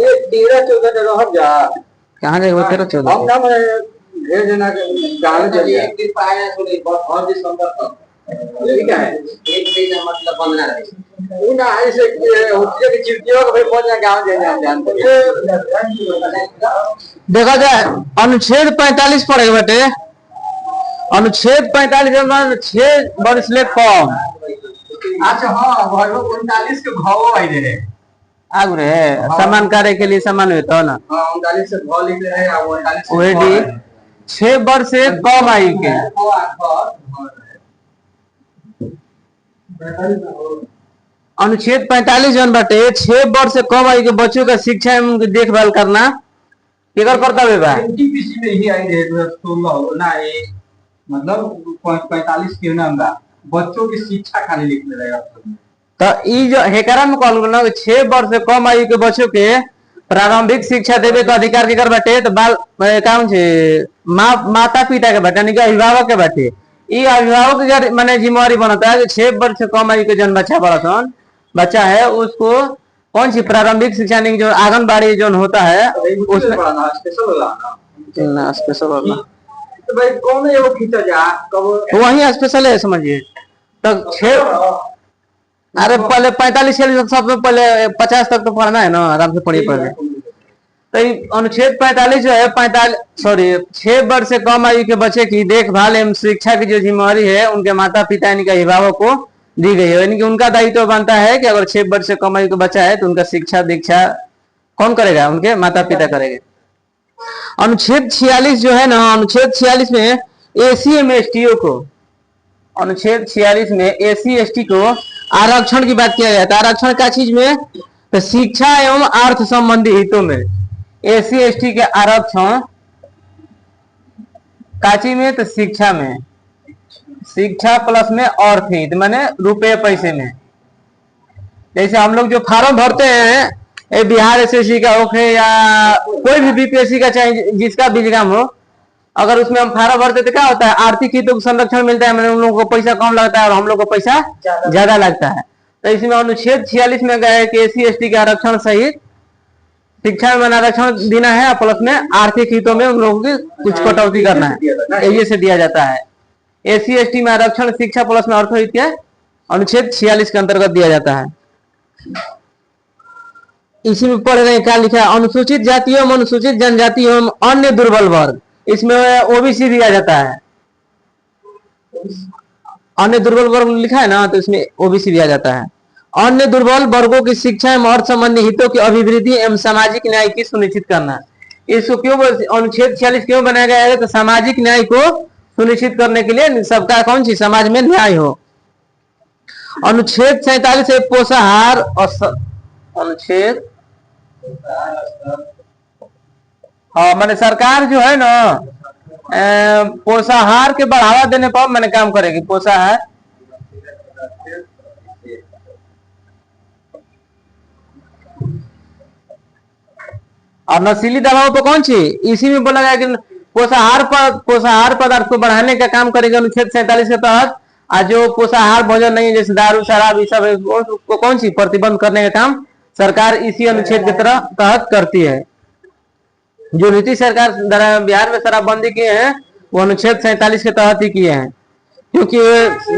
ये 13-14 दिन रह जा। कहाँ जाएगा 13-14? हम ना मैं भेज देना गाँव चलिए एक दिन पाया थोड़ी बहुत और दिसंबर तक ठीक है एक दिन मतलब 15 दिन वो ना ऐसे होती है कि चिड़चिड़ों को भी पहुंच जाए गाँव जानते देखा जाए अनुच्छेद 45 पड़ेगा बेटे। अनुच्छेद 45 में 6 वर्ष ले कम। अच्छा हाँ भरवा 39 के भाव आई रहे आगु रे समान कार्य के लिए समान वेतन तो ना हाँ 39 से भाव लिख रहे हैं 39 वही डी 6 वर्ष से कम आयु के अनुच्छेद 45 जन बाटे 6 वर्ष से कम आयु के बच्चों का शिक्षा एवं उनकी देखभाल करना केकर करता बा एनटीपीसी में ही आई रहे 2016 ना ये मतलब 45 के ना बच्चों की शिक्षा खाली लिख रहे हैं तो ई जो हेकरा में कहल ना 6 वर्ष से कम आयु के बच्चों के प्रारंभिक शिक्षा देवे के अधिकार केकर बाटे तो बाल काम छे माता पिता के बाटे यानी कि अभिभावक के बाटे ई अभिभावक के माने जिम्मेवारी बनता है कि 6 वर्ष से कम आयु के जन बच्चा है उसको कौन सी प्रारंभिक शिक्षा नहीं जो आंगनबाड़ी जो होता है उसमें स्पेशल वाला तो भाई कौन है वो खींचा जा कब वही स्पेशल है समझिए तो 6 अरे पहले 45 सब पहले 50 तक तो पढ़ना है ना आराम से पढ़िए पहले तो अनुच्छेद 45 जो है 6 वर्ष से कम आयु के बच्चे की देखभाल एवं शिक्षा की जो जिम्मेवारी है उनके माता पिता यानी कि अभिभावक को दी गई है यानी कि उनका दायित्व बनता है कि अगर 6 वर्ष से कम आयु का बच्चा है तो उनका शिक्षा दीक्षा कौन करेगा उनके माता पिता करेंगे। अनुच्छेद 46 जो है ना अनुच्छेद 46 में एसी एवं एसटीओ को अनुच्छेद 46 में एसी एसटी को आरक्षण की बात किया जाता है। आरक्षण का चीज में तो शिक्षा एवं अर्थ संबंधी हितों में एसी एसटी के आरक्षण काची में तो शिक्षा में शिक्षा प्लस में अर्थ हित माने रुपए पैसे में जैसे हम लोग जो फार्म भरते हैं बिहार एसएससी का हो या कोई भी बीपीएससी का चाहे जिसका भी एग्जाम हो अगर उसमें हम फार्म भरते तो क्या होता है आर्थिक हितों को संरक्षण मिलता है मैंने उन लोगों को पैसा कम लगता है और हम लोग को पैसा ज्यादा लगता है। तो इसमें अनुच्छेद 46 में गए कि एसी एसटी के आरक्षण सहित शिक्षा में आरक्षण देना है प्लस में आर्थिक हितों में उन लोगों की कुछ कटौती करना है ये से दिया जाता है। एसी एसटी में आरक्षण शिक्षा प्लस में अर्थ हित अनुच्छेद 46 के अंतर्गत दिया जाता है। इसी में पढ़ रहे क्या लिखा है अनुसूचित जाति एवं अनुसूचित जनजाति एवं अन्य दुर्बल वर्ग इसमें ओबीसी दिया जाता है। अन्य दुर्बल वर्ग लिखा है ना तो इसमें ओबीसी दिया जाता है। अन्य दुर्बल वर्गों की शिक्षा एवं अर्थ संबंधी हितों की अभिवृद्धि एवं सामाजिक न्याय की सुनिश्चित करना इसको क्यों अनुच्छेद 46 क्यों बनाया गया है तो सामाजिक न्याय को सुनिश्चित करने के लिए सबका कौन सी समाज में न्याय हो। अनुच्छेद 47 पोषाहार अनुच्छेद हाँ मैंने सरकार जो है ना पोषाहार के बढ़ावा देने पर मैंने काम करेगी पोषाहार और नशीली दवाओं पर कौन सी इसी में बोला गया कि पोषाहार पदार्थ को बढ़ाने का काम करेगा अनुच्छेद 47 के तहत। आज जो पोषाहार भोजन नहीं जैसे दारू शराब ये सब उसको कौन सी प्रतिबंध करने का काम सरकार इसी अनुच्छेद के तहत करती है। जो नीतीश सरकार बिहार में शराबबंदी किए हैं वो अनुच्छेद 47 के तहत ही किए हैं क्योंकि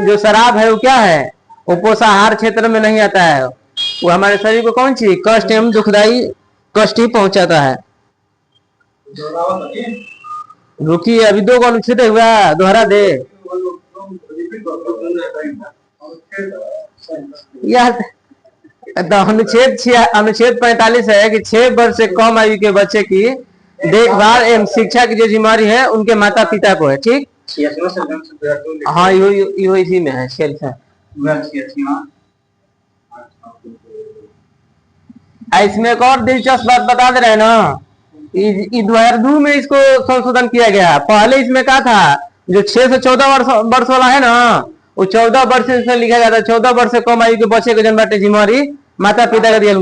जो शराब है वो क्या है वो पोषाहार क्षेत्र में नहीं आता है वो हमारे शरीर को कौन सी कष्ट एवं दुखदायी कष्ट ही पहुंचाता है। रुकिए अभी 2 अनुच्छेद हुआ दोहरा दे यार अनुच्छेद 45 है कि 6 वर्ष से कम आयु के बच्चे की देखभाल एवं शिक्षा की जो जिम्मेवारी है उनके माता पिता को है ठीक। हाँ यो इसी में है सेल्फ है। इसमें एक और दिलचस्प बात बता दे रहे हैं ना 2002 में इसको संशोधन किया गया। पहले इसमें क्या था जो 6 से 14 वर्ष वाला है ना वो 14 वर्ष से लिखा गया था 14 वर्ष से कम आयु के बच्चे के जन्म बाटे जिम्मेवारी माता पिता के दिया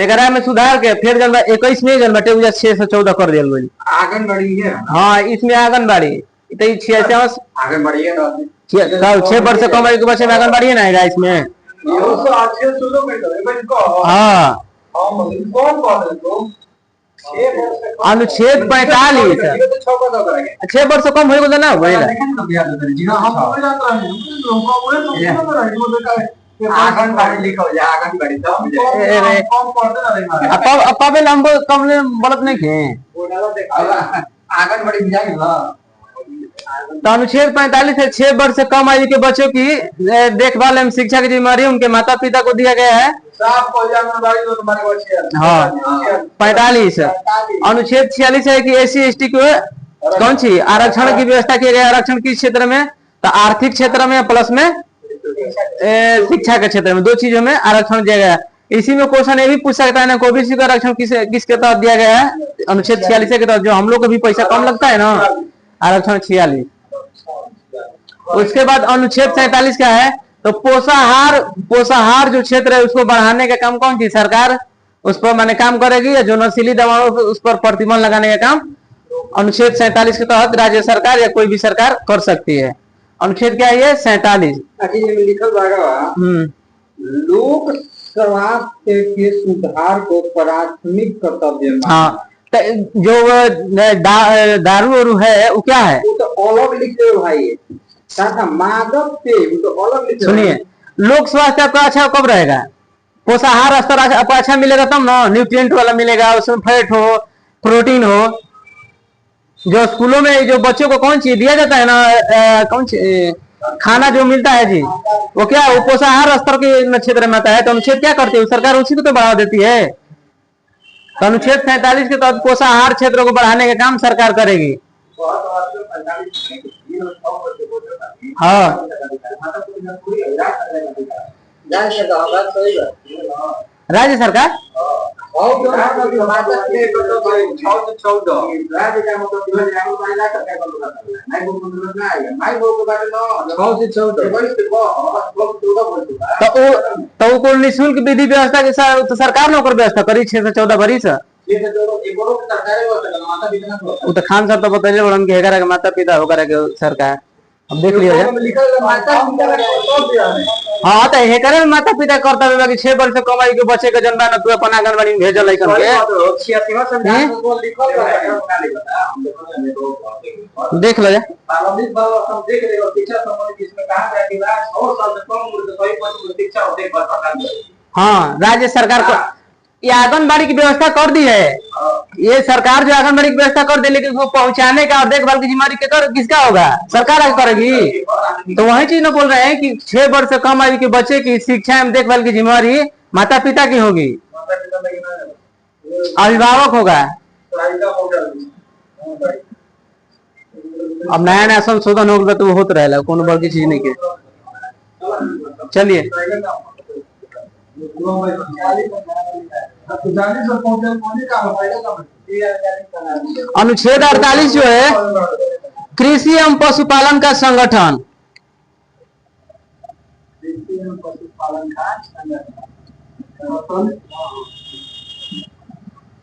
गया में सुधार के फिर जन्म 21 में जन्म बाटे 6 से 14 कर दिया गया आंगनबाड़ी है। हाँ इसमें आंगनबाड़ी तो 6 आंगनबाड़ी है 6 वर्ष से कम आयु के बच्चे में आंगनबाड़ी है ना इसमें हाँ अनुच्छेद 45 6 वर्ष कम हो गए ना वही आंगनबाड़ी लिखो जा आंगनबाड़ी तो अब हम कम बोलत नहीं थे आंगनबाड़ी जाएंगे ना। तो अनुच्छेद 45 है 6 वर्ष से कम आयु के बच्चों की देखभाल एवं शिक्षा की जिम्मेदारी उनके माता पिता को दिया गया है। हाँ 45 अनुच्छेद 46 है कि SC/ST को कौन सी आरक्षण की व्यवस्था की गई। आरक्षण किस क्षेत्र में, तो आर्थिक क्षेत्र में प्लस में शिक्षा के क्षेत्र में, दो चीजों में आरक्षण दिया गया है। इसी में क्वेश्चन ये भी पूछ सकता है ना ओबीसी का आरक्षण किसके तहत दिया गया है, अनुच्छेद 46 के तहत, जो हम लोग को भी पैसा कम लगता है ना, आरक्षण 46। उसके बाद अनुच्छेद 47 क्या है, तो पोषाहार जो क्षेत्र है उसको बढ़ाने का काम कौन सी सरकार उस पर माने काम करेगी, या जो नशीली दवाओं उस पर प्रतिबंध लगाने का काम अनुच्छेद 47 के तहत राज्य सरकार या कोई भी सरकार कर सकती है। अनुच्छेद क्या है 47 लोक स्वास्थ्य के सुधार को प्राथमिक कर्तव्य। हाँ जो दारू वारू है वो क्या है, वो तो अलग लिखते हो भाई, मादक पे वो तो अलग लिखते। सुनिए लोक स्वास्थ्य आपका अच्छा कब रहेगा, पोषाहार स्तर आपको अच्छा मिलेगा तब ना, न्यूट्रिएंट वाला मिलेगा, उसमें फैट हो प्रोटीन हो। जो स्कूलों में जो बच्चों को कौन चीज दिया जाता है ना, कौन सी खाना जो मिलता है जी, वो क्या वो पोषाहार स्तर के क्षेत्र में आता है। तो अनुच्छेद क्या करती है सरकार, उसी को तो बढ़ावा देती है। तो अनुच्छेद 47 के तहत पोषाहार क्षेत्र को बढ़ाने का काम सरकार करेगी। हाँ राज्य सरकार तो निःशुल्क विधि व्यवस्था के साथ तो सरकार ने व्यवस्था करी 6 से 14 बरिस। वो तो खान सर तो बताइए बड़न के हेकरा के माता पिता होकर के सरकार अब देख लियो हाँ तो हेकरा में माता पिता करता है कि 6 वर्ष से कम आयु के बच्चे के जन्म ना तू अपन आंगनबाड़ी में भेजल है करके देख लो हाँ राज्य सरकार को ये आंगनबाड़ी की व्यवस्था कर दी है। ये सरकार जो आंगनबाड़ी की व्यवस्था कर दे, लेकिन उसको पहुंचाने का और देखभाल की जिम्मेदारी किसका होगा, सरकार आगे करेगी। तो वही चीज ना बोल रहे हैं कि 6 वर्ष से कम आयु के बच्चे की शिक्षा एवं देखभाल की जिम्मेदारी माता पिता की होगी, अभिभावक होगा। अब नया नया संशोधन हो गया तो वो होता रहेगा, कोनो बड़ी चीज नहीं के। चलिए अनुच्छेद 48 जो है कृषि एवं पशुपालन का संगठन,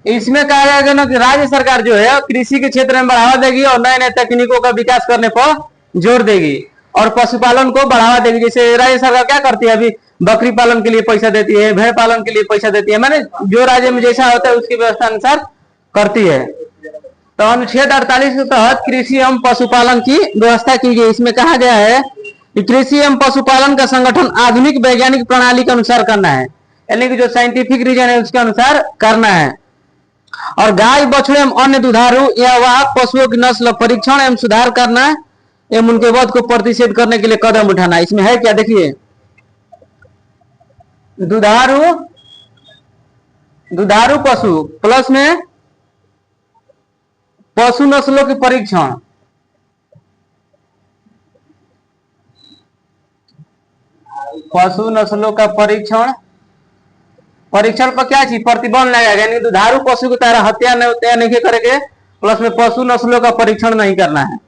इसमें कहा गया ना कि राज्य सरकार जो है कृषि के क्षेत्र में बढ़ावा देगी और नए नए तकनीकों का विकास करने पर जोर देगी और पशुपालन को बढ़ावा देगी। जैसे राज्य सरकार क्या करती है, अभी बकरी पालन के लिए पैसा देती है, भेड़ पालन के लिए पैसा देती है, माने जो राज्य में जैसा होता है उसकी व्यवस्था अनुसार करती है। तो अनुच्छेद 48 के तहत कृषि एवं पशुपालन की व्यवस्था की गई। इसमें कहा गया है कि कृषि एवं पशुपालन का संगठन आधुनिक वैज्ञानिक प्रणाली के अनुसार करना है, यानी कि जो साइंटिफिक रीजन है उसके अनुसार करना है। और गाय बछड़े एवं अन्य दुधारू या वाहक पशुओं की नस्ल परीक्षण एवं सुधार करना एवं उनके वध को प्रतिषेध करने के लिए कदम उठाना। इसमें है क्या, देखिए दुधारू पशु प्लस में पशु नस्लों के परीक्षण, पशु नस्लों का परीक्षण पर क्या चीज प्रतिबंध लगाएगा, यानी दुधारू पशु की तरह हत्या नहीं करेंगे, प्लस में पशु नस्लों का परीक्षण नहीं करना है।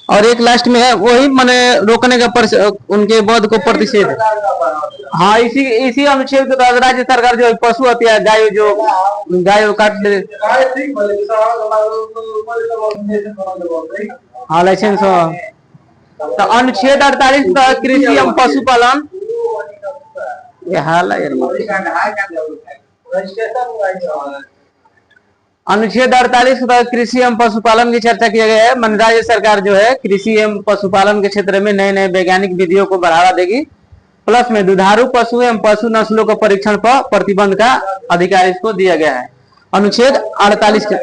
और एक लास्ट में है वही मैंने रोकने का उनके वध को प्रतिषेध। हाँ इसी अनुच्छेद के तहत राज्य सरकार जो पशु हत्या गाय काट ले हाँ लाइसेंस। तो अनुच्छेद 48 के तहत कृषि एवं पशुपालन ये हाल है अनुच्छेद 48 के तहत कृषि एवं पशुपालन की चर्चा किया गया है। मन राज्य सरकार जो है कृषि एवं पशुपालन के क्षेत्र में नए नए वैज्ञानिक विधियों को बढ़ावा देगी। प्लस में दुधारू पशु एवं पशु नस्लों को परीक्षण पर प्रतिबंध का अधिकार इसको दिया गया है। अनुच्छेद 48 के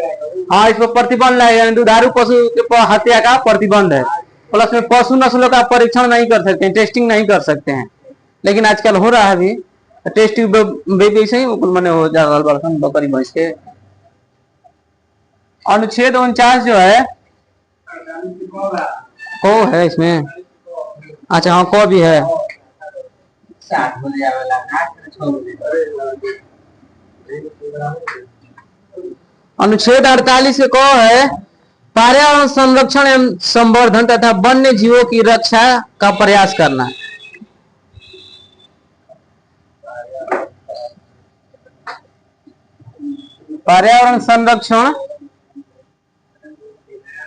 हाँ, इस पर प्रतिबंध लाया गया। दुधारू पशु के हत्या का प्रतिबंध है। प्लस में पशु नस्लों का परीक्षण नहीं कर सकते हैं, टेस्टिंग नहीं कर सकते हैं, लेकिन आजकल हो रहा है अभी टेस्टिंग बेबी से ही मैंने हो जा रहा बकरी भैंस के। अनुच्छेद 49 जो है को है इसमें, अच्छा हाँ को भी है। अनुच्छेद 48 को है पर्यावरण संरक्षण एवं संवर्धन तथा वन्य जीवों की रक्षा का प्रयास करना। पर्यावरण संरक्षण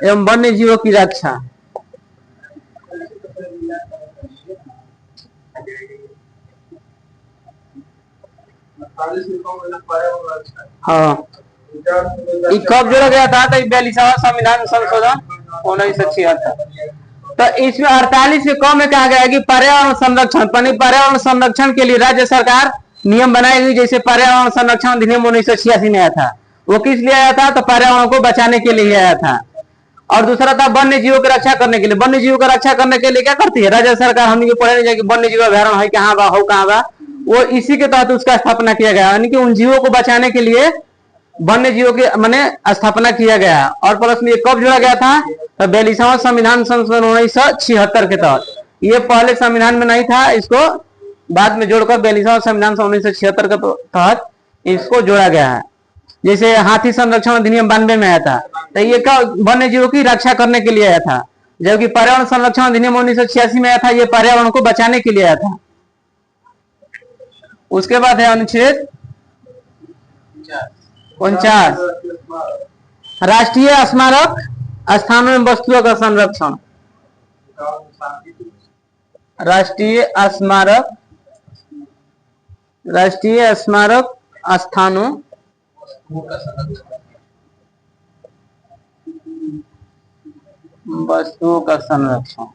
एवं वन्य जीवों की रक्षा। हाँ, कब जोड़ा गया था? तो 42वां संविधान संशोधन 1976। तो इसमें 48 के कम में कहा गया है कि पर्यावरण संरक्षण, पर्यावरण संरक्षण के लिए राज्य सरकार नियम बनाएगी। जैसे पर्यावरण संरक्षण अधिनियम 1986 में आया था, वो किस लिए आया था? तो पर्यावरण को बचाने के लिए आया था। और दूसरा था वन्य जीवों की रक्षा करने के लिए। वन्य जीवों की रक्षा करने के लिए क्या करती है राज्य सरकार? हम लोग पढ़े नहीं जाए कि वन्य जीव अभ्यारण्य है कहाँ बा, हो कहाँ बा, वो इसी के तहत उसका स्थापना किया गया। यानी कि उन जीवों को बचाने के लिए वन्य जीवों की मैंने स्थापना किया गया। और प्लस में ये कब जोड़ा गया था? तो 42वां संविधान संशोधन 1976 के तहत। ये पहले संविधान में नहीं था, इसको बाद में जोड़कर 42वां संविधान 1976 के तहत इसको जोड़ा गया है। जैसे हाथी संरक्षण अधिनियम 92 में आया था, तो ये क्या वन्य जीवों की रक्षा करने के लिए आया था। जबकि पर्यावरण संरक्षण अधिनियम 1986 में आया था, ये पर्यावरण को बचाने के लिए आया था। उसके बाद है अनुच्छेद 49 राष्ट्रीय स्मारक स्थानों में वस्तुओं का संरक्षण। राष्ट्रीय स्मारक स्थानों वस्तुओं का संरक्षण।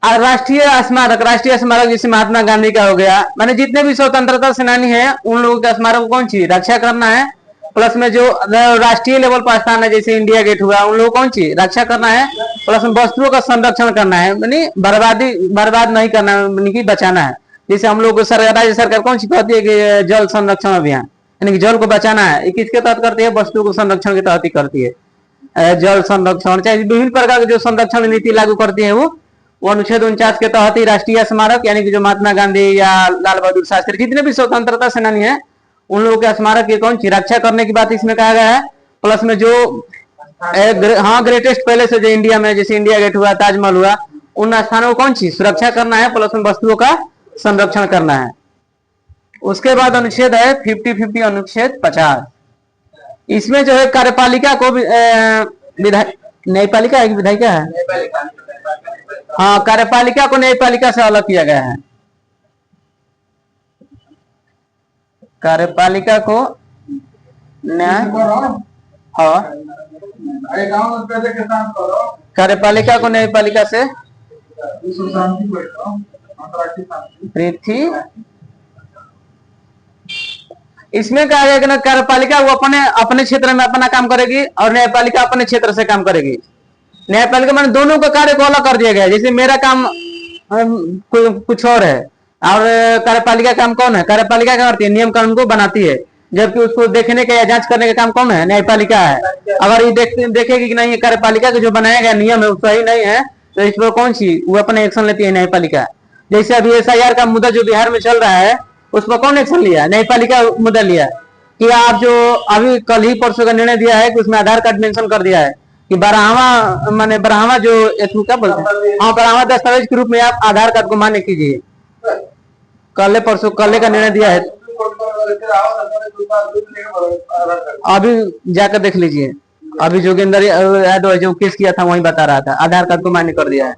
और राष्ट्रीय स्मारक जैसे महात्मा गांधी का हो गया, माने जितने भी स्वतंत्रता सेनानी हैं उन लोगों का स्मारक कौन सी रक्षा करना है। प्लस में जो राष्ट्रीय लेवल पर स्थान है जैसे इंडिया गेट हुआ, उन लोगों को कौन सी रक्षा करना है। प्लस में वस्तुओं का संरक्षण करना है, यानी बर्बाद नहीं करना है, यानी कि बचाना है। जैसे हम लोग राज्य सरकार कौन सी कहती है कि जल संरक्षण अभियान, यानी कि जल को बचाना है। किसके तहत करती है? वस्तुओं को संरक्षण के तहत ही करती है। जल संरक्षण चाहे विभिन्न प्रकार की जो संरक्षण नीति लागू करती है वो अनुच्छेद 49 के तहत ही राष्ट्रीय स्मारक, यानी कि जो महात्मा गांधी या लाल बहादुर शास्त्री जितने भी स्वतंत्रता सेनानी हैं उन लोगों के स्मारक की कौन सी रक्षा करने की बात इसमें कहा गया है। प्लस में जो ग्रेटेस्ट पैलेस है जो इंडिया में, जैसे इंडिया गेट हुआ, ताजमहल हुआ, उन स्थानों को कौन सी सुरक्षा करना है। प्लस में वस्तुओं का संरक्षण करना है। उसके बाद अनुच्छेद है 50 अनुच्छेद 50। इसमें जो है कार्यपालिका को न्यायपालिका है कि विधायिका है? हाँ, कार्यपालिका को न्यायपालिका से अलग किया गया है। कार्यपालिका को कार्यपालिका को न्यायपालिका से पृथ्वी। इसमें कहा गया कि ना कार्यपालिका वो अपने क्षेत्र में अपना काम करेगी और न्यायपालिका अपने क्षेत्र से काम करेगी। न्यायपालिका मैंने दोनों का कार्य को अलग कर दिया गया। जैसे मेरा काम कुछ और है और कार्यपालिका काम कौन है? कार्यपालिका क्या करती है? नियम कानून को बनाती है, जबकि उसको देखने का या जांच करने का काम कौन है? न्यायपालिका है। अगर ये देखेगी कि नहीं कार्यपालिका का जो बनाया गया नियम है वो सही नहीं है, तो इस पर कौन सी वो अपने एक्शन लेती है? न्यायपालिका। जैसे अभी SIR का मुद्दा जो बिहार में चल रहा है उस पर कौन एक्शन लिया? न्यायपालिका मुद्दा लिया कि आप जो अभी कल ही परसों का निर्णय दिया है कि उसमें आधार कार्ड मेंशन कर दिया है कि बराहवा जो क्या बोलते हैं, हाँ, बराहवा दस्तावेज के रूप में आप आधार कार्ड को मान्य कीजिए। कल का निर्णय दिया है, अभी जाकर देख लीजिए। अभी जोगिंदर यादव जो केस किया था वही बता रहा था, आधार कार्ड को मान्य कर दिया है।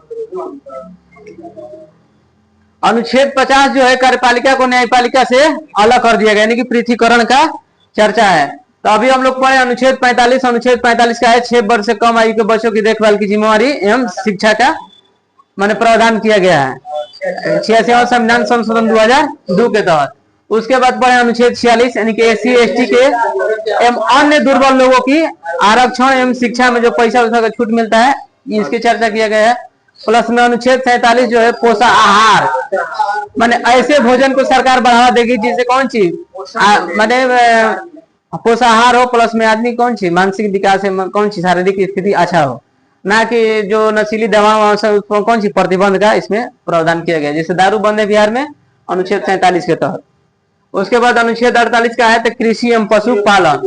अनुच्छेद 50 जो है कार्यपालिका को न्यायपालिका से अलग कर दिया गया, यानी कि पृथकीकरण का चर्चा है। तो अभी हम लोग पढ़े अनुच्छेद 45। अनुच्छेद 45 का है 6 वर्ष से कम आयु के बच्चों की देखभाल की जिम्मेवारी एवं शिक्षा का माने प्रावधान किया गया है 86वां संविधान संशोधन 2002 के तहत। उसके बाद पढ़े अनुच्छेद 46 यानी कि SC ST के एवं अन्य दुर्बल लोगों की आरक्षण एवं शिक्षा में जो पैसा वैसा का छूट मिलता है, इसकी चर्चा किया गया है। प्लस में अनुच्छेद 47 जो है पोषाहार, माने ऐसे भोजन को सरकार बढ़ावा देगी जिससे कौन सी माने पोषाहार हो, प्लस में आदमी कौन सी मानसिक विकास है, कौन सी शारीरिक स्थिति अच्छा हो, ना कि जो नशीली दवा कौन सी प्रतिबंध का इसमें प्रावधान किया गया, जैसे दारू बंद है बिहार में अनुच्छेद 47 के तहत। उसके बाद अनुच्छेद 48 का है तो कृषि एवं पशुपालन।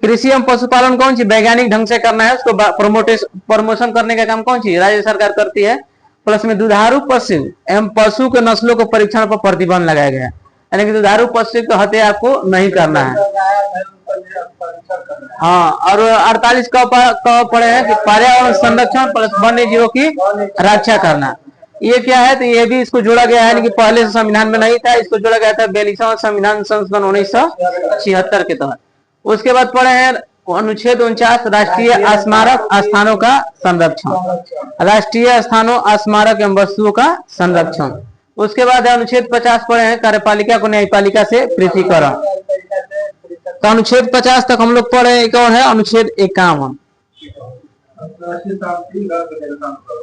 कृषि एवं पशुपालन कौन सी वैज्ञानिक ढंग से करना है, उसको प्रमोशन करने का काम कौन सी राज्य सरकार करती है। प्लस में दुधारू पशु एवं पशु के नस्लों को परीक्षण पर प्रतिबंध लगाया गया, यानी कि दुधारू पशु की हत्या आपको नहीं करना है। हाँ, और 48 का पढ़े हैं कि पर्यावरण संरक्षण प्लस वन्य जीवों की रक्षा करना। ये क्या है, तो ये भी इसको जोड़ा गया है, कि पहले से संविधान में नहीं था, इसको जोड़ा गया था 42वां संविधान संशोधन 1976 के तहत। उसके बाद पढ़े हैं अनुच्छेद 49 राष्ट्रीय स्मारक स्थानों का संरक्षण, राष्ट्रीय स्थानों स्मारक एवं वस्तुओं का संरक्षण। उसके बाद अनुच्छेद 50 पढ़े हैं कार्यपालिका को न्यायपालिका से पृथकीकरण। तो अनुच्छेद 50 तक हम लोग पढ़े। एक और है अनुच्छेद 51।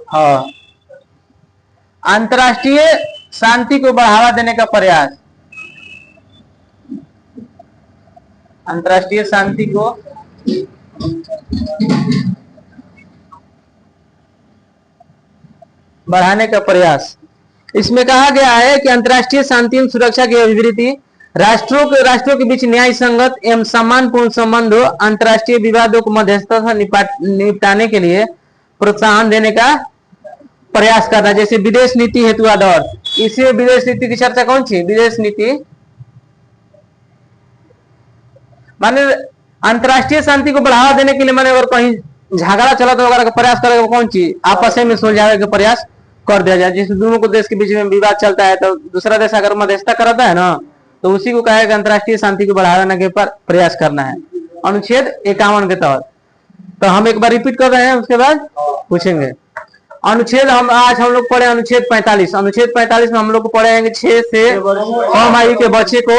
हाँ, अंतर्राष्ट्रीय शांति को बढ़ावा देने का प्रयास, अंतर्राष्ट्रीय शांति को बढ़ाने का प्रयास। इसमें कहा गया है कि अंतर्राष्ट्रीय शांति एवं सुरक्षा की अभिवृद्धि, राष्ट्रों के बीच न्याय संगत एवं सम्मानपूर्ण संबंध हो, अंतर्राष्ट्रीय विवादों को मध्यस्थता से निपटाने के लिए प्रोत्साहन देने का प्रयास करना, जैसे विदेश नीति हेतु आदर्श। इसे विदेश नीति की चर्चा कौन सी, विदेश नीति माने अंतर्राष्ट्रीय शांति को बढ़ावा देने के लिए, माने अगर कहीं झगड़ा चला तो वगैरह का प्रयास करेगा कौन सी, आपस में सुलझाने का प्रयास कर दिया जाए। जिससे दोनों को देश के बीच में विवाद चलता है तो दूसरा देश अगर मध्यस्थता कराता है ना, तो उसी को कहेगा अंतर्राष्ट्रीय शांति को बढ़ावा देने के प्रयास करना है अनुच्छेद 51 के तहत। तो हम एक बार रिपीट कर रहे हैं, उसके बाद पूछेंगे। अनुच्छेद आज हम लोग पढ़े अनुच्छेद 45। अनुच्छेद 45 में हम लोग पढ़ेंगे 6 से कम आयु के बच्चे को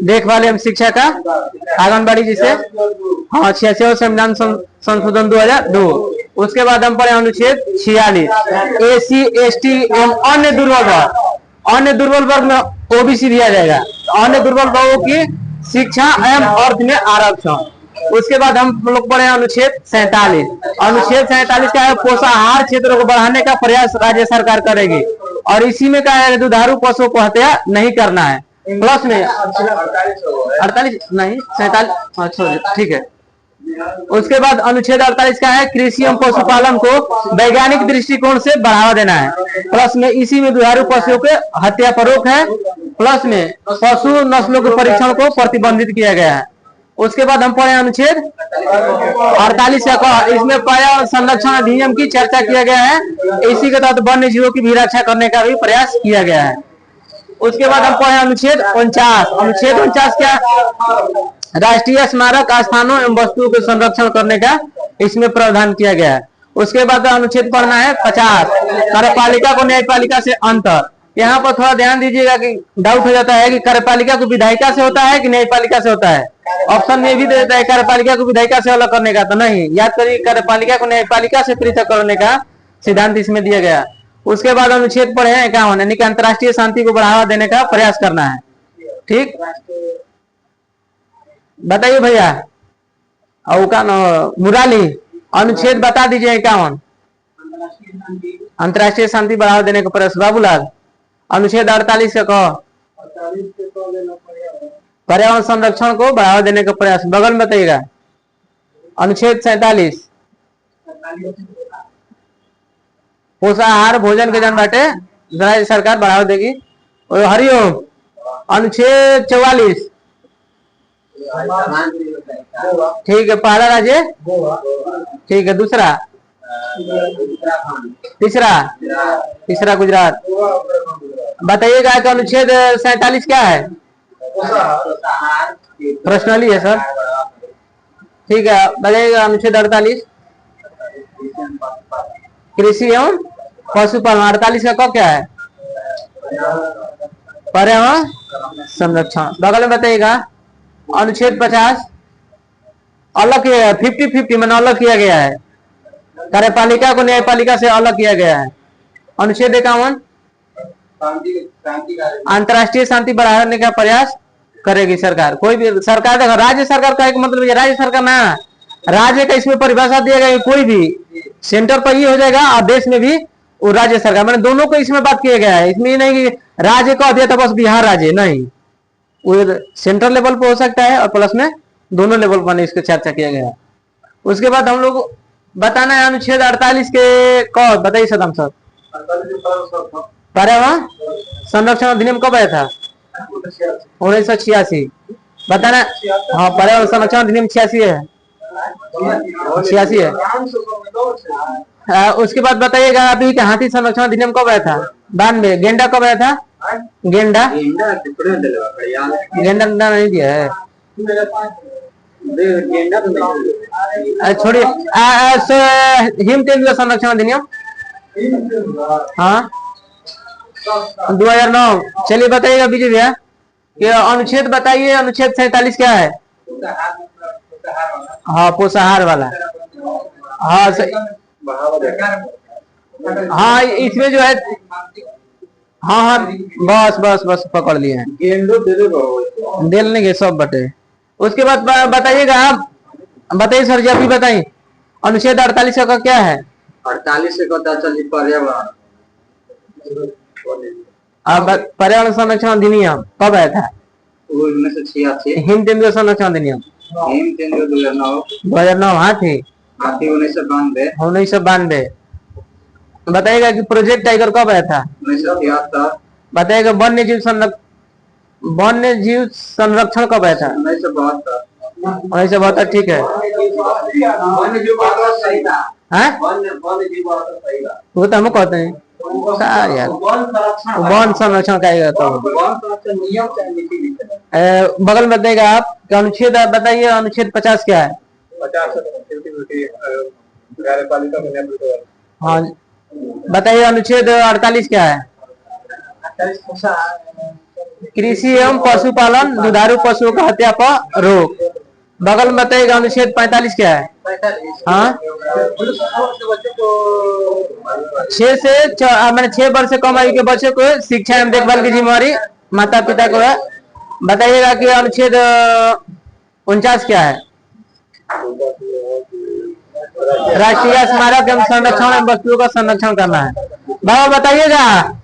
देखभाल एवं शिक्षा का आंगनबाड़ी, जिसे हाँ 86वां संविधान संशोधन 2002। उसके बाद हम पढ़े अनुच्छेद 46 SC ST एवं अन्य दुर्बल वर्ग, अन्य दुर्बल वर्ग में OBC दिया जाएगा, अन्य दुर्बल वर्गों की शिक्षा एवं अर्थ में आरक्षण। उसके बाद हम लोग पढ़े अनुच्छेद 47। अनुच्छेद 47 का है पोषाहार क्षेत्रों को बढ़ाने का प्रयास राज्य सरकार करेगी, और इसी में क्या है दुधारू पशुओं को हत्या नहीं करना है। प्लस में 48 नहीं 47, ठीक है। उसके बाद अनुच्छेद 48 का है कृषि एवं पशुपालन को वैज्ञानिक दृष्टिकोण से बढ़ावा देना है। प्लस में इसी में दुधारू पशुओं के हत्या पर रोक है। प्लस में पशु नस्लों के परीक्षण को प्रतिबंधित किया गया है। उसके बाद हम पढ़े अनुच्छेद 48 का, इसमें पर्यावरण संरक्षण अधिनियम की चर्चा किया गया है, इसी के तहत वन्य जीवों की भी रक्षा करने का भी प्रयास किया गया है। उसके बाद हम पढ़े अनुच्छेद 49। अनुच्छेद 49 क्या, राष्ट्रीय स्मारक स्थानों एवं वस्तुओं के संरक्षण करने का इसमें प्रावधान किया गया है। उसके बाद अनुच्छेद पढ़ना है 50 कार्यपालिका को न्यायपालिका से अंतर। यहाँ पर थोड़ा ध्यान दीजिएगा कि डाउट हो जाता है कि कार्यपालिका को विधायिका से होता है कि न्यायपालिका से होता है। ऑप्शन में भी दे देता है कार्यपालिका को विधायिका से अलग करने का, तो नहीं, याद करिए कार्यपालिका को न्यायपालिका से पृथक करने का सिद्धांत इसमें दिया गया। उसके बाद अनुच्छेद पढ़े हैं 51 यानी कि अंतर्राष्ट्रीय शांति को बढ़ावा देने का प्रयास करना है। ठीक, बताइए भैया मुराली, अनुच्छेद बता दीजिए 51। अंतर्राष्ट्रीय शांति बढ़ावा देने का प्रयास। बाबूलाल अनुच्छेद 48 का कहो, पर्यावरण संरक्षण को बढ़ावा देने का प्रयास। बगल में बताइएगा अनुच्छेद 47 पोषाहार भोजन के जन बाटे राज्य सरकार बढ़ावा देगी। और हरिओम अनुच्छेद 44, ठीक है, पहला राज्य, ठीक है। दूसरा तीसरा गुजरात। बताइएगा कि अनुच्छेद 47 क्या है? पर्सनली है सर। ठीक है, बताइएगा अनुच्छेद 48 कृषि एवं पशुपालन। 48 का कब क्या है? पर्यावरण संरक्षण। बगल में बताइएगा अनुच्छेद 50 अलग किया गया, 50-50 मैंने अलग किया गया है, कार्यपालिका को न्यायपालिका से अलग किया गया है। अनुच्छेद 51 अंतर्राष्ट्रीय शांति बढ़ाने का प्रयास करेगी सरकार। कोई भी सरकार, देखो राज्य सरकार का एक मतलब राज्य सरकार ना, राज्य का इसमें परिभाषा दिया गया, कोई भी सेंटर पर ही हो जाएगा और देश में भी वो राज्य सरकार, मैंने दोनों को इसमें बात किया गया है। इसमें ये नहीं कि राज्य को दिया था बस बिहार राज्य, नहीं, वो सेंट्रल लेवल पे हो सकता है और प्लस में दोनों लेवल पर इसको चर्चा किया गया है। उसके बाद हम लोग बताना है अनुच्छेद 48 के कब, बताइए सदम सर। पर्यावरण संरक्षण अधिनियम कब आया था? 1986। बताना। हाँ, पर्यावरण संरक्षण अधिनियम 86 है, 86 है। उसके बाद बताइएगा अभी कि हाथी संरक्षण अधिनियम कब आया था? 92। गेंडा कब आया था? गेंडा नहीं दिया है, छोड़िए। हिम तेंदुआ संरक्षण अधिनियम, हाँ 2009। चलिए बताइएगा विजय भैया कि अनुच्छेद बताइए, अनुच्छेद 47 क्या है? हाँ, पोषाहार वाला। हाँ हाँ, इसमें जो है, हाँ हाँ, बस पकड़ लिए हैं, दिल नहीं सब बटे। उसके बाद बताइएगा आप, बताइए सर जी, अभी बताइए अनुच्छेद 48 का क्या है? 48 से पता चली पर्यावरण। अब पर्यावरण संरक्षण अधिनियम कब आया था? 1986। हिम तेंदुआ संरक्षण अधिनियम 2009। हाथी 1992। बताइएगा कि प्रोजेक्ट टाइगर कब आया था? 1973। बताइएगा वन्य जीव संरक्षण कब आया था? 1972। ठीक है, वो तो हम कहते हैं यार, वन संरक्षण का बगल में बताइएगा आप अनुच्छेद, बताइए अनुच्छेद 50 क्या है? 50। हाँ, बताइए अनुच्छेद 48 क्या है? कृषि एवं पशुपालन, दुधारू पशुओं का हत्या पर रोक। बगल में बताइएगा अनुच्छेद 45 क्या है? हाँ, 6 वर्ष से कम आयु के बच्चों को शिक्षा एवं देखभाल की जिम्मेवारी माता पिता को है। बताइएगा कि अनुच्छेद 49 क्या है? राष्ट्रीय स्मारक एवं संरक्षण एवं वस्तुओं का संरक्षण करना है। बाबा बताइएगा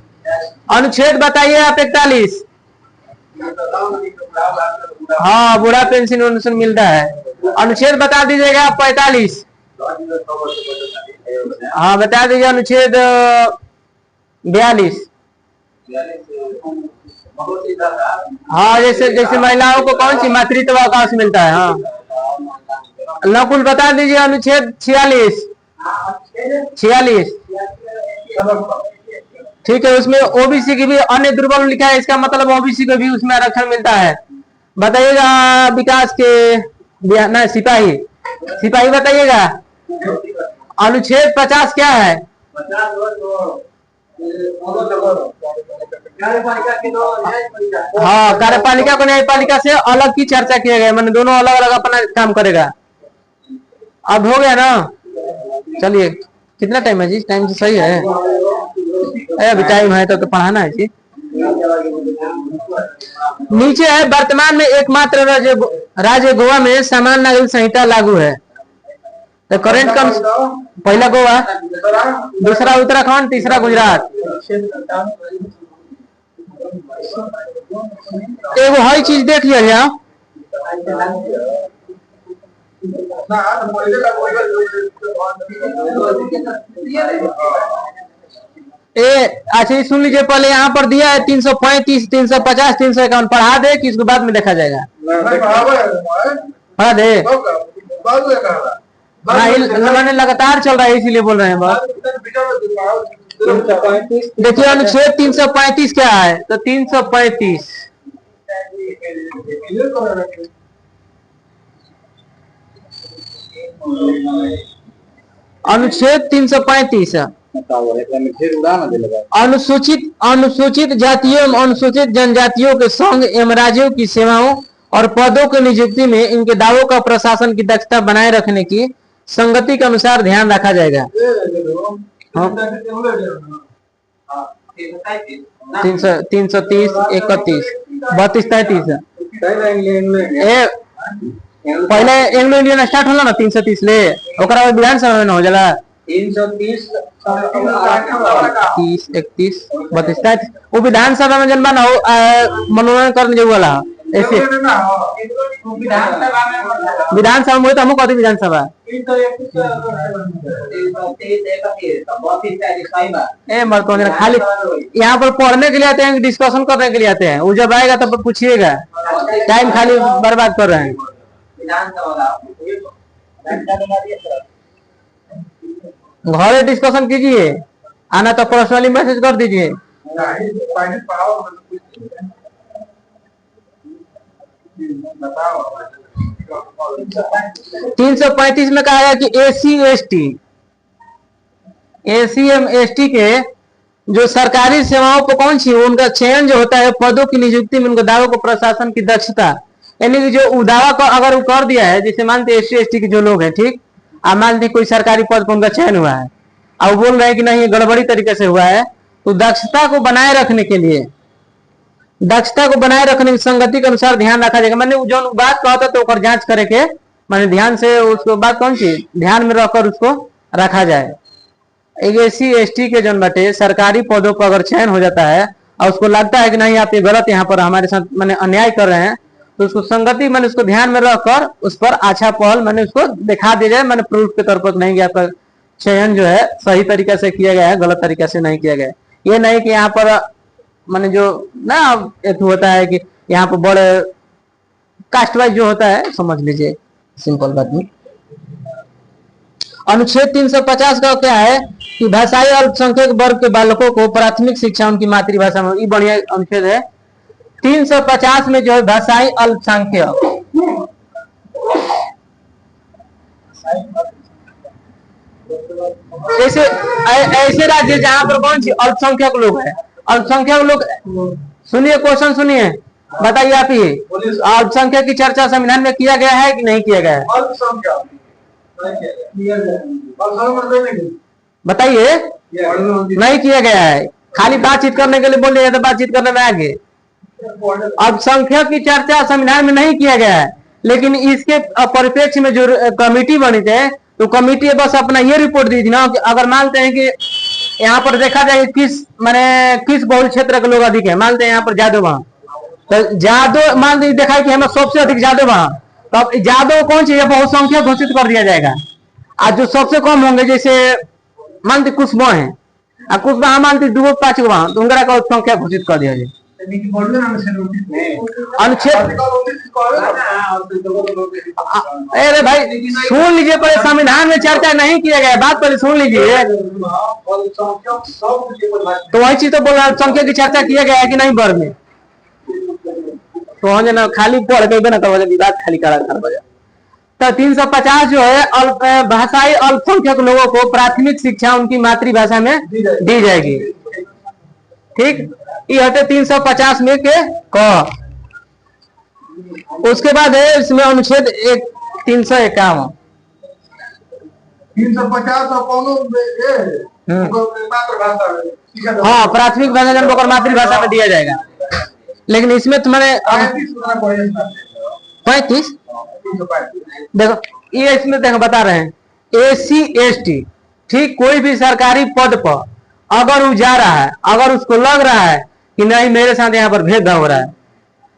अनुच्छेद बताइए आप 41। हाँ, बूढ़ा पेंशन मिलता है। अनुच्छेद बता दीजिएगा 45। हाँ, बता दीजिए अनुच्छेद 42। हाँ, जैसे महिलाओं को कौन सी मातृत्व अवकाश मिलता है? हाँ, नकुल बता दीजिए अनुच्छेद 46। ठीक है, उसमें ओबीसी की भी अन्य दुर्बल लिखा है, इसका मतलब ओबीसी को भी उसमें आरक्षण मिलता है। बताइएगा विकास के ना, सिपाही बताइएगा अनुच्छेद 50 क्या है? हाँ, कार्यपालिका को न्यायपालिका से अलग की चर्चा किया गया, मैंने दोनों अलग अलग अपना काम करेगा। अब हो गया ना? चलिए, कितना टाइम है जी? टाइम तो सही है, अभी टाइम है तो पढ़ाना है जी। नीचे है, वर्तमान में एकमात्र राज्य गोवा में समान नागरिक संहिता लागू है। तो करेंट कम, पहला गोवा, दूसरा उत्तराखंड, तीसरा गुजरात। एगो हर चीज देख लिया। अच्छा सुन लीजिए, पहले यहाँ पर दिया है 335, 350, 351। पढ़ा दे कि इसके बाद में देखा जाएगा? पढ़ा दे। मैंने लगातार चल रहा है इसीलिए बोल रहे हैं बस। देखिए अनुच्छेद 335 क्या है, तो 335 अनुच्छेद 335 अनुसूचित जातियों एवं अनुसूचित जनजातियों के संघ एवं राज्यों की सेवाओं और पदों की नियुक्ति में इनके दावों का प्रशासन की दक्षता बनाए रखने की संगति के अनुसार ध्यान रखा जाएगा। 330, 31, 32, 33 पहले एंग्लो इंडियन स्टार्ट होला ना 330 ले, ओकरा बाद विधानसभा में न हो जाला 330, 30, 31, 32, 33 वो विधानसभा में जनबा ना मनोनयन करने जो वाला ऐसे विधानसभा में तो हम कहते विधानसभा मरतो खाली यहाँ पर पढ़ने के लिए आते हैं, डिस्कशन करने के लिए आते हैं। वो जब आएगा तब पूछिएगा, टाइम खाली बर्बाद कर रहे हैं। घरे डिस्कशन कीजिए, आना तो पर्सनली मैसेज कर दीजिए। 335 में कहा है कि एसी एम एसटी के जो सरकारी सेवाओं पर कौन सी उनका चयन जो होता है, पदों की नियुक्ति में उनके दावों को प्रशासन की दक्षता, यानी कि जो दावा को अगर वो कर दिया है, जैसे मानते एससी एसटी के जो लोग हैं, ठीक, आप मानते कोई सरकारी पद पर उनका चयन हुआ है, अब बोल रहे हैं कि नहीं ये गड़बड़ी तरीके से हुआ है, तो दक्षता को बनाए रखने के लिए, दक्षता को बनाए रखने की संगति के अनुसार ध्यान रखा जाएगा। मैंने जो बात कहा था तो जांच करे के मैंने ध्यान से उसको बात कौन सी ध्यान में रखकर उसको रखा जाए। एससी एसटी के जन बटे सरकारी पदों पर अगर चयन हो जाता है और उसको लगता है कि नहीं आप ये गलत यहाँ पर हमारे साथ मैंने अन्याय कर रहे हैं, तो उसको संगति मैंने उसको ध्यान में रखकर उस पर अच्छा पहल मैंने उसको दिखा दिया जाए। मैंने प्रूफ के तौर पर नहीं कि आपका चयन जो है सही तरीके से किया गया है, गलत तरीके से नहीं किया गया। ये नहीं कि यहाँ पर मैंने जो ना एक होता है कि यहाँ पर बड़े कास्ट वाइज जो होता है, समझ लीजिए सिंपल बात में। अनुच्छेद 350 का क्या है कि भाषाई अल्पसंख्यक वर्ग के बालकों को प्राथमिक शिक्षा उनकी मातृभाषा में, ये बढ़िया अनुच्छेद है। 350 में जो है भाषाई अल्पसंख्यक, ऐसे राज्य जहां पर कौन सी अल्पसंख्यक लोग है, अल्पसंख्यक लोग, सुनिए क्वेश्चन सुनिए, बताइए आप ही, अल्पसंख्यक की चर्चा संविधान में किया गया है कि नहीं किया गया है? बताइए, नहीं किया गया है, खाली बातचीत करने के लिए बोल दिया तो बातचीत करने में आगे। अल्पसंख्यक की चर्चा संविधान में नहीं किया गया है, लेकिन इसके परिप्रेक्ष्य में जो कमेटी बनी थी, तो कमेटी बस अपना ये रिपोर्ट दी थी ना कि अगर मानते हैं कि यहाँ पर देखा जाए किस बहुल क्षेत्र के लोग अधिक है, मानते हैं यहाँ पर जादव वहां, तो जादव मान देखा है कि हमें सबसे अधिक जादव वहां, तो अब जादव कौन सी बहुसंख्यक घोषित कर दिया जाएगा। आज जो सबसे कम होंगे जैसे मानते कुशबा है, कुशबा मानते 2-5 वहां, तो उनका का संख्या घोषित कर दिया जाए। अनुच्छेद, अरे भाई सुन लीजिए, पहले संविधान में चर्चा नहीं किया गया, बात पहले सुन लीजिए। तो वही चीज तो बोल रहा, संख्या की चर्चा किया गया है कि नहीं वर्ग में, तो हम ना खाली पढ़ के ना करवा विवाद खाली करा कर बजा। तो 350 जो है भाषाई अल्पसंख्यक लोगों को प्राथमिक शिक्षा उनकी मातृभाषा में दी जाएगी, ठीक, ये होते 350 में के क। उसके बाद है इसमें अनुच्छेद 351 हाँ प्राथमिक भाषा जन को मातृभाषा में दिया जाएगा, लेकिन इसमें तुम्हारे 35 देखो ये इसमें देखो बता रहे हैं, एससी एसटी, ठीक, कोई भी सरकारी पद पर अगर वो जा रहा है, अगर उसको लग रहा है कि नहीं मेरे साथ यहाँ पर भेदभाव हो रहा है,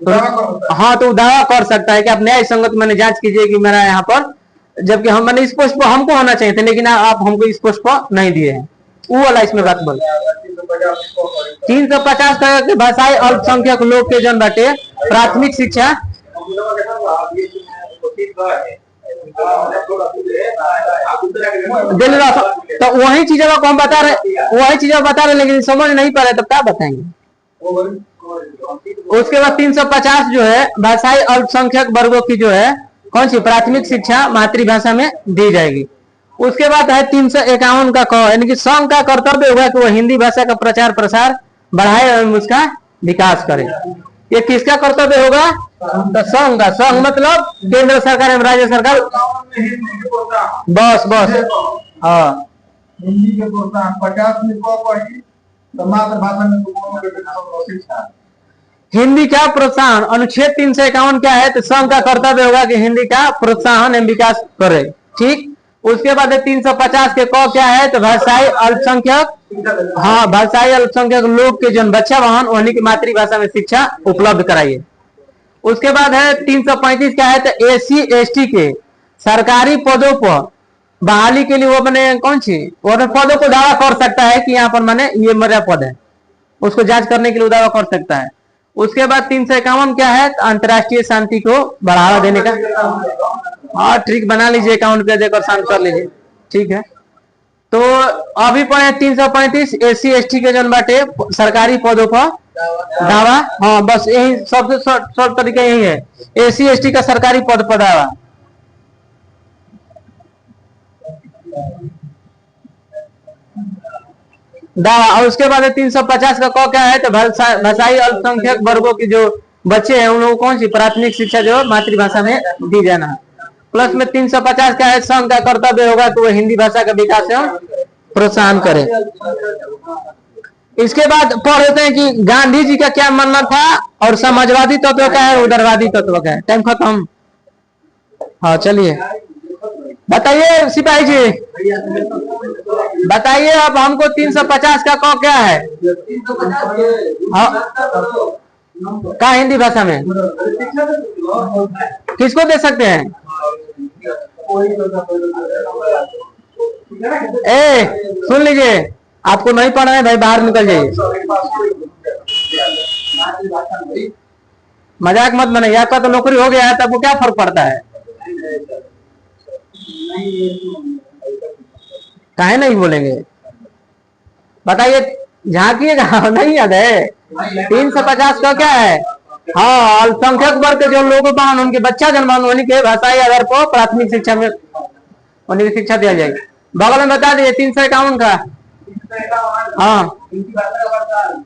तो हाँ तो दावा कर सकता है कि आप न्याय संगत मैंने जांच कीजिए कि मेरा यहाँ पर, जबकि हम मैंने इस पोस्ट पर हमको होना चाहिए थे, लेकिन आप हमको इस पोस्ट पर नहीं दिए हैं, वो वाला इसमें बात बोल। 350 का भाषाई अल्पसंख्यक लोग के जन बाटे प्राथमिक शिक्षा, दिल्ली तो वही चीजों को हम बता रहे लेकिन समझ नहीं पा रहे, तब क्या बताएंगे। उसके बाद 350 जो है भाषाई अल्पसंख्यक वर्गों की जो है कौन सी प्राथमिक शिक्षा मातृभाषा में दी जाएगी। उसके बाद है 351 का क, यानी कि संघ का कर्तव्य होगा कि वो हिंदी भाषा का प्रचार प्रसार बढ़ाए और उसका विकास करे। ये किसका कर्तव्य होगा? तो संघ का। संघ मतलब केंद्र सरकार एवं राज्य सरकार। बस हाँ, हिंदी के प्रोत्साहन 50 में तो मातृभाषा में शिक्षा। हिंदी का प्रोत्साहन अनुच्छेद 351 क्या है? तो संघ का कर्तव्य होगा कि हिंदी का प्रोत्साहन एवं विकास करे। ठीक। उसके बाद 350 के क क्या है? तो भाषाई अल्पसंख्यक, हाँ, भाषाई अल्पसंख्यक लोग के जन बच्चा वाहन उन्हीं की मातृभाषा में शिक्षा उपलब्ध कराइए। उसके बाद है 335 क्या है? तो एससी एसटी के सरकारी पदों पर बहाली के लिए वो मैंने कौन सी वो अपने पदों को दावा कर सकता है कि यहाँ पर मैंने ये मेरा पद है, उसको जांच करने के लिए दावा कर सकता है। उसके बाद 351 क्या है? तो अंतर्राष्ट्रीय शांति को बढ़ावा देने का, हाँ ट्रिक बना लीजिए, अकाउंट पे देकर शांत कर लीजिए। ठीक है, तो अभी पढ़े 335 एससी एसटी के जन बाटे सरकारी पदों पर दावा, हाँ बस यही सबसे शॉर्ट तरीका यही है, एससी एसटी का सरकारी पद पर दावा। और उसके बाद 350 का क क्या है? तो भाषाई अल्पसंख्यक वर्गों की जो बच्चे हैं उन लोगों को कौन सी प्राथमिक शिक्षा जो मातृभाषा में दी जाना है। प्लस में 350 क्या है? संघ का कर्तव्य होगा कि वो हिंदी भाषा का विकास एवं प्रोत्साहन करे। इसके बाद पढ़ते हैं कि गांधी जी का क्या मानना था और समाजवादी तत्व का है, उदारवादी तत्व का है। टाइम खत्म। हाँ चलिए बताइए सिपाही जी, बताइए अब हमको 350 का क क्या है? का हिंदी भाषा में किसको दे सकते हैं? सुन लीजिए, आपको नहीं पढ़ना है भाई बाहर निकल जाइए, मजाक मत बनाइए। आपका तो नौकरी हो गया है, तब वो क्या फर्क पड़ता है? काहे नहीं बोलेंगे? बताइए, झांकिएगा, नहीं याद है? 350 का क्या है? हाँ, अल्पसंख्यक वर्ग के जो लोग बाहन उनके बच्चा जन्मान उन्हीं के भाषाई आधार पर प्राथमिक शिक्षा में उन्हीं की शिक्षा दिया जाएगी। बगल में बता दिए 351 का, हाँ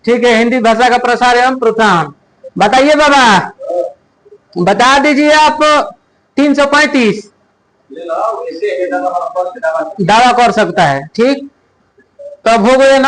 ठीक है, हिंदी भाषा का प्रसार एवं प्रोत्साहन। बताइए बाबा, बता दीजिए आप 335 दावा कर सकता है। ठीक, तब हो गए ना।